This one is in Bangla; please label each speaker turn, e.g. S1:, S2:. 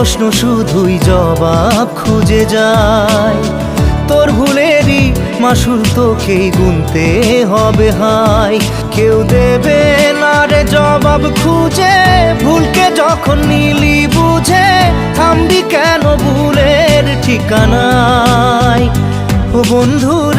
S1: প্রশ্ন শুধুই জবাব খুঁজে যায়। তোর ভুলেরই মাসুল তোকেই গুনতে হবে হাই। কেউ দেবে না রে জবাব খুঁজে, ভুলকে যখন নিলি বুঝে থামবি কেন ভুলের ঠিকানায়। ও বন্ধু